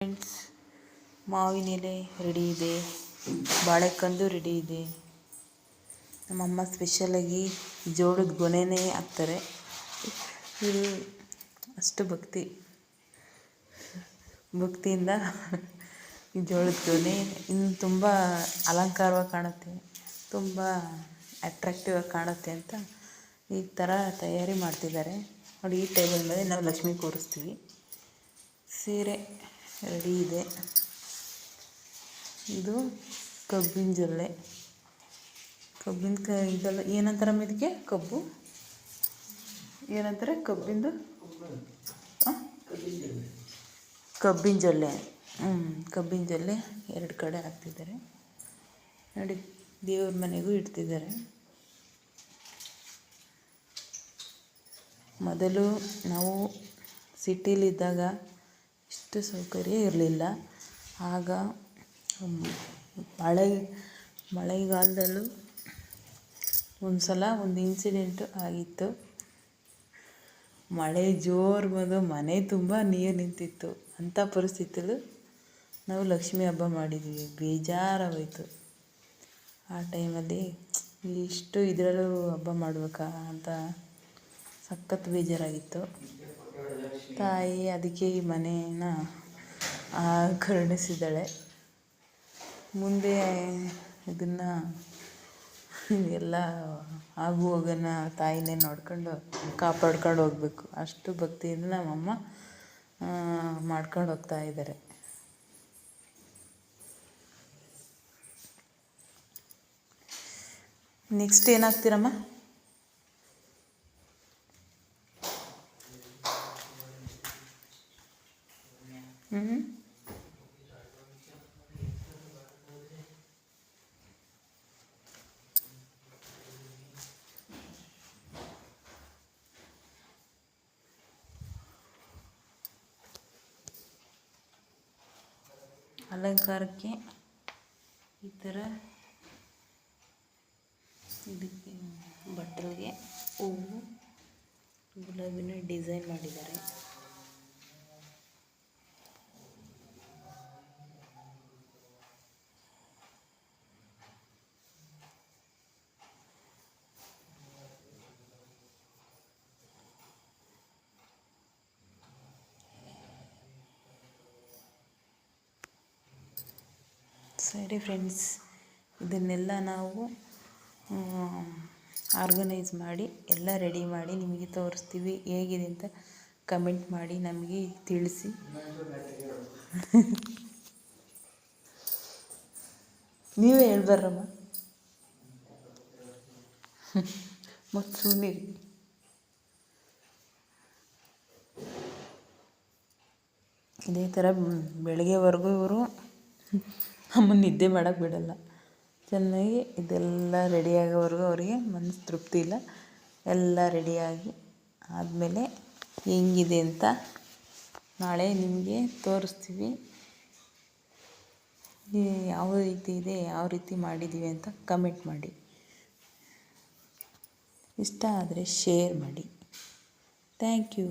Friends, ಮಾವಿನ ಎಲೆ ready ಇದೆ, ಬಾಳೆಕಂದು ರೆಡಿ ಇದೆ. ನಮ್ಮಮ್ಮ ಸ್ಪೆಷಲಾಗಿ ಜೋಳದ ಗೊನೆನೇ ಹಾಕ್ತಾರೆ. ಇದು ಅಷ್ಟು ಭಕ್ತಿಯಿಂದ ಈ ಜೋಳದ ಗೊನೆ ಇನ್ನು ತುಂಬ ಅಲಂಕಾರವಾಗಿ ಕಾಣುತ್ತೆ, ತುಂಬ ಅಟ್ರಾಕ್ಟಿವ್ ಆಗಿ ಕಾಣುತ್ತೆ ಅಂತ ಈ ಥರ ತಯಾರಿ ಮಾಡ್ತಿದ್ದಾರೆ ನೋಡಿ. ಈ ಟೇಬಲ್ ಮೇಲೆ ನಾವು ಲಕ್ಷ್ಮಿ ಕೂರಿಸ್ತೀವಿ. ಸೀರೆ ರೆಡಿ ಇದೆ. ಇದು ಕಬ್ಬಿನ ಜಲ್ಲೆ, ಇದೆಲ್ಲ ಏನಂತಾರೆ ಇದಕ್ಕೆ? ಏನಂತಾರೆ ಕಬ್ಬಿಂದು? ಕಬ್ಬಿನ ಜಲ್ಲೆ. ಕಬ್ಬಿನ ಜಲ್ಲೆ ಎರಡು ಕಡೆ ಹಾಕ್ತಿದ್ದಾರೆ ನೋಡಿ. ದೇವ್ರ ಮನೆಗೂ ಇಡ್ತಿದ್ದಾರೆ. ಮೊದಲು ನಾವು ಸಿಟಿಲಿದ್ದಾಗ ಇಷ್ಟು ಸೌಕರ್ಯ ಇರಲಿಲ್ಲ. ಆಗ ಮಳೆಗಾಲದಲ್ಲೂ ಒಂದು ಸಲ ಒಂದು ಇನ್ಸಿಡೆಂಟು ಆಗಿತ್ತು. ಮಳೆ ಜೋರು ಬಂದು ಮನೆ ತುಂಬ ನೀರು ನಿಂತಿತ್ತು. ಅಂಥ ಪರಿಸ್ಥಿತಿಯಲ್ಲಿ ನಾವು ಲಕ್ಷ್ಮಿ ಹಬ್ಬ ಮಾಡಿದ್ವಿ. ಬೇಜಾರಾಗೋಯ್ತು ಆ ಟೈಮಲ್ಲಿ. ಇಷ್ಟು ಇದರಲ್ಲೂ ಹಬ್ಬ ಮಾಡಬೇಕಾ ಅಂತ ಸಖತ್ ಬೇಜಾರಾಗಿತ್ತು. ತಾಯಿ ಅದಕ್ಕೆ ಈ ಮನೇನ ಕರುಣಿಸಿದ್ದಾಳೆ. ಮುಂದೆ ಇದನ್ನು ಎಲ್ಲ ಆಗು ಹೋಗೋಣ ತಾಯಿನೇ ನೋಡ್ಕೊಂಡು ಕಾಪಾಡ್ಕೊಂಡು ಹೋಗಬೇಕು. ಅಷ್ಟು ಭಕ್ತಿಯಿಂದ ನಮ್ಮಮ್ಮ ಮಾಡ್ಕೊಂಡು ಹೋಗ್ತಾ ಇದ್ದಾರೆ. ನೆಕ್ಸ್ಟ್ ಏನಾಗ್ತೀರಮ್ಮ? ಅಲಂಕಾರಕ್ಕೆ ಈ ಥರ ಇದಕ್ಕೆ ಬಟ್ಟಲಿಗೆ ಹೂವು ಗುಲಾಬಿನ ಡಿಸೈನ್ ಮಾಡಿದ್ದಾರೆ. ಸರಿ ಫ್ರೆಂಡ್ಸ್, ಇದನ್ನೆಲ್ಲ ನಾವು ಆರ್ಗನೈಸ್ ಮಾಡಿ ಎಲ್ಲ ರೆಡಿ ಮಾಡಿ ನಿಮಗೆ ತೋರಿಸ್ತೀವಿ. ಹೇಗಿದೆ ಅಂತ ಕಮೆಂಟ್ ಮಾಡಿ ನಮಗೆ ತಿಳಿಸಿ. ನೀವೇ ಹೇಳ್ಬಾರಮ್ಮ, ಮತ್ತು ಸುಮ್ಮನಿರಿ. ಇದೇ ಥರ ಬೆಳಗ್ಗೆವರೆಗೂ ಇವರು ಅಮ್ಮನ ನಿದ್ದೆ ಮಾಡೋಕ್ಕೆ ಬಿಡಲ್ಲ. ಚೆನ್ನಾಗಿ ಇದೆಲ್ಲ ರೆಡಿಯಾಗೋವರೆಗೂ ಅವರಿಗೆ ಮನಸ್ಸು ತೃಪ್ತಿ ಇಲ್ಲ. ಎಲ್ಲ ರೆಡಿಯಾಗಿ ಆದಮೇಲೆ ಹೆಂಗಿದೆ ಅಂತ ನಾಳೆ ನಿಮಗೆ ತೋರಿಸ್ತೀವಿ. ಯಾವ ರೀತಿ ಇದೆ, ಯಾವ ರೀತಿ ಮಾಡಿದ್ದೀವಿ ಅಂತ ಕಮೆಂಟ್ ಮಾಡಿ. ಇಷ್ಟ ಆದರೆ ಶೇರ್ ಮಾಡಿ. Thank you.